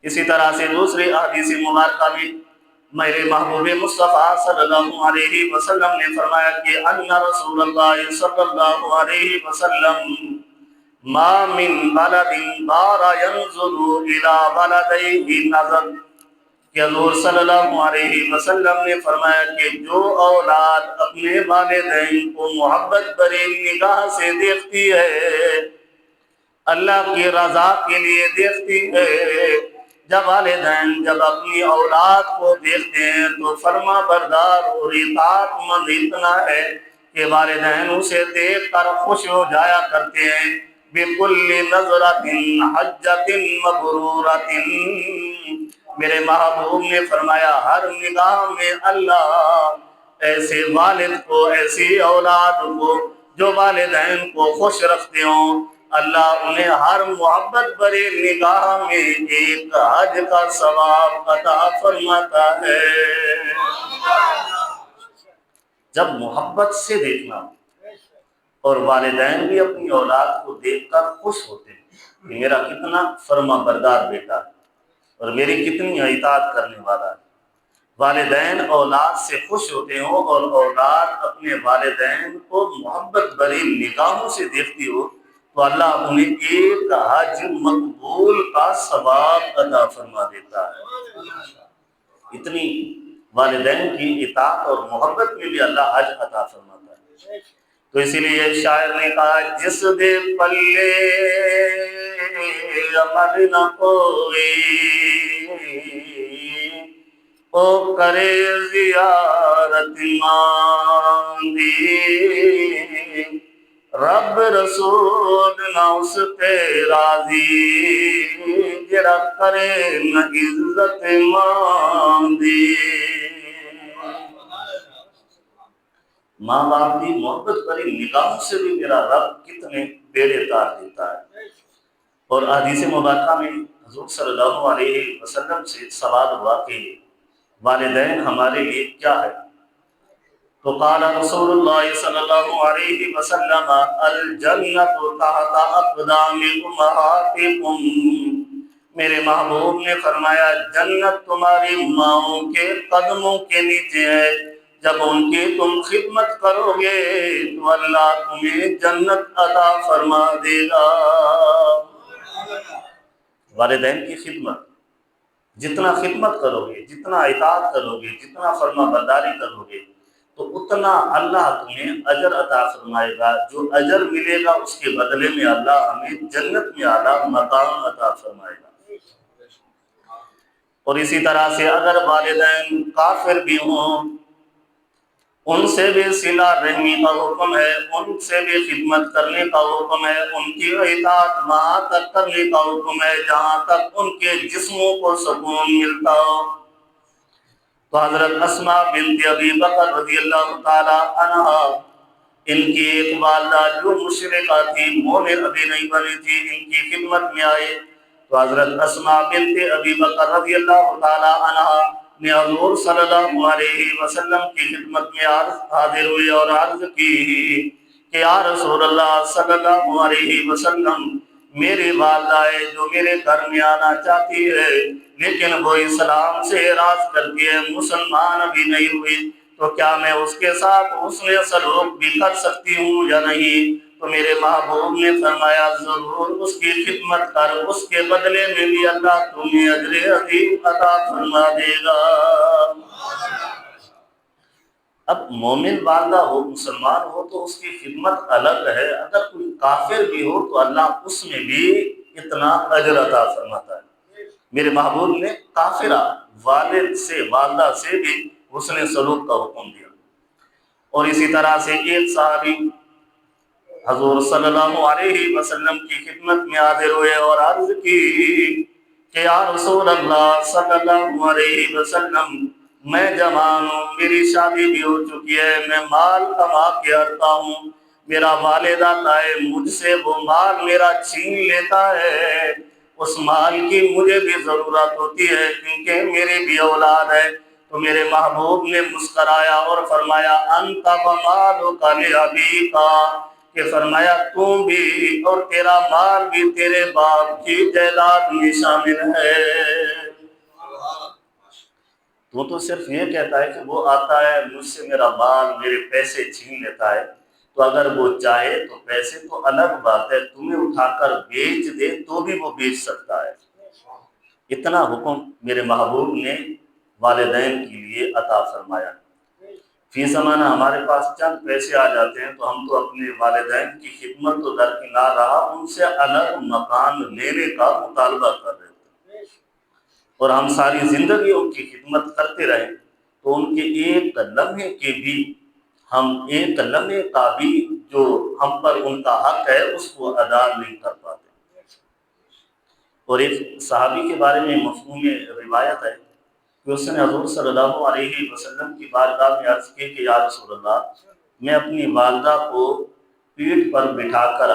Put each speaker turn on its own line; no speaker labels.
اسی طرح سے دوسری احادیث مبارکہ میں میرے محبوب مصطفیٰ صلی اللہ علیہ وسلم نے فرمایا کہ ان رسول اللہ صلی اللہ علیہ وسلم ما من بلد بار ينظر الى بلديه نظر، کہ حضور صلی اللہ علیہ وسلم نے فرمایا کہ جو اولاد اپنے والدین کو محبت بھری نگاہ سے دیکھتی ہے، اللہ کی رضا کے لیے دیکھتی ہے، جب والدین جب اپنی اولاد کو دیکھتے ہیں تو فرما بردار اور اطاعت مند اتنا ہے کہ والدین اسے دیکھ کر خوش ہو جایا کرتے ہیں۔ بِكُلِّ نَظْرَةٍ حَجَّةٍ مَبْرُورَةٍ، میرے محبوب نے فرمایا ہر نگاہ میں اللہ ایسے والد کو، ایسی اولاد کو جو والدین کو خوش رکھتے ہوں، اللہ انہیں ہر محبت بھری نگاہ میں ایک حج کا ثواب عطا فرماتا ہے۔ جب محبت سے دیکھنا اور والدین بھی اپنی اولاد کو دیکھ کر خوش ہوتے ہیں کہ میرا کتنا فرما بردار بیٹا ہے اور میری کتنی اطاعت کرنے والا ہے، والدین اولاد سے خوش ہوتے ہوں اور اولاد اپنے والدین کو محبت بھری نگاہوں سے دیکھتی ہو تو اللہ انہیں ایک حج مقبول کا ثواب عطا فرما دیتا ہے۔ اتنی والدین کی اطاعت اور محبت میں بھی اللہ حج عطا فرماتا ہے۔ تو اسی لیے شاعر نے کہا جس دے پلے عمل نہ کوئی او کرے زیارت ماندی، رب رسول نہ اس پہ راضی جڑا کرے نہ عزت ماندی۔ ماں باپ کی محبت بھری نگاہوں سے بھی میرا رب کتنے بیڑے تار دیتا ہے۔ اور حدیث مبارکہ میں حضور صلی اللہ علیہ وسلم سے سوال ہوا کہ والدین ہمارے لیے کیا ہے؟ تو قال رسول اللہ صلی اللہ علیہ وسلم الجنت تحت اقدام امہاتکم، میرے محبوب نے فرمایا جنت تمہاری ماؤں کے قدموں کے نیچے ہے، جب ان کی تم خدمت کرو گے تو اللہ تمہیں جنت عطا فرما دے گا۔ والدین کی خدمت، جتنا خدمت کرو گے، جتنا اطاعت کرو گے، جتنا فرما برداری کرو گے تو اتنا اللہ تمہیں اجر عطا فرمائے گا۔ جو اجر ملے گا اس کے بدلے میں اللہ ہمیں جنت میں اعلیٰ مقام عطا فرمائے گا۔ اور اسی طرح سے اگر والدین کافر بھی ہوں ان سے بھی صلہ رحمی کا حکم ہے، ان سے بھی خدمت کرنے کا حکم ہے، ان کی اطاعت وہاں تک کرنے کا حکم ہے جہاں تک ان کے جسموں کو سکون ملتا ہو۔ تو حضرت اسماء بنت ابی بکر رضی اللہ تعالی عنہ، ان کی ایک والدہ جو مشرکہ تھی، مومن ابھی نہیں بنی تھی، ان کی خدمت میں آئے تو حضرت اسماء بنت ابی بکر رضی اللہ تعالی عنہ نے حضور صلی اللہ علیہ وسلم کی خدمت میں حاضر ہوئی اور عرض کی کہ یا رسول اللہ صلی اللہ علیہ وسلم، میری والدہ ہے جو میرے گھر میں آنا چاہتی ہے لیکن وہ اسلام سے اعراض کرتی ہے، مسلمان ابھی نہیں ہوئی، تو کیا میں اس کے ساتھ حسن سلوک بھی کر سکتی ہوں یا نہیں؟ تو میرے محبوب نے فرمایا ضرور اس کی خدمت کر، اس کے بدلے میں بھی اللہ تمہیں اجر عظیم عطا فرما دے گا۔ اب مومن والدہ ہو، مسلمان ہو تو اس کی خدمت الگ ہے، اگر کوئی کافر بھی ہو تو اللہ اس میں بھی اتنا اجر عطا فرماتا ہے۔ میرے محبوب نے کافرہ والد سے، والدہ سے بھی حسن سلوک کا حکم دیا۔ اور اسی طرح سے ایک صحابی حضور صلی اللہ علیہ وسلم کی خدمت میں حاضر ہوئے اور عرض کی کہ یا رسول اللہ صلی اللہ علیہ وسلم، میں جوان ہوں، میری شادی بھی ہو چکی ہے، میں مال کما کے آتا ہوں، میرا والد آتا ہے مجھ سے وہ مال میرا چھین لیتا ہے، اس مال کی مجھے بھی ضرورت ہوتی ہے کیونکہ میری بھی اولاد ہے۔ تو میرے محبوب نے مسکرایا اور فرمایا انت ومالک لابیک، کہ فرمایا تم بھی اور تیرا مال بھی تیرے باپ کی جائیداد میں شامل ہے۔ وہ تو صرف یہ کہتا ہے کہ وہ آتا ہے مجھ سے میرا مال میرے پیسے چھین لیتا ہے، تو اگر وہ چاہے تو پیسے تو الگ بات ہے، تمہیں اٹھا کر بیچ دے تو بھی وہ بیچ سکتا ہے۔ اتنا حکم میرے محبوب نے والدین کے لیے عطا فرمایا۔ فی زمانہ ہمارے پاس چند پیسے آ جاتے ہیں تو ہم تو اپنے والدین کی خدمت تو درکنار رہا، ان سے الگ مکان لینے کا مطالبہ کر رہے تھے، اور ہم ساری زندگی ان کی خدمت کرتے رہے تو ان کے ایک لمحے کے بھی ہم ایک لمحے کا بھی جو ہم پر ان کا حق ہے اس کو ادا نہیں کر پاتے۔ اور ایک صحابی کے بارے میں مفہوم روایت ہے کہ اس نے حضور صلی اللہ علیہ وسلم کی بارگاہ میں عرض کی کہ یا رسول اللہ، میں اپنی والدہ کو پیٹھ پر بٹھا کر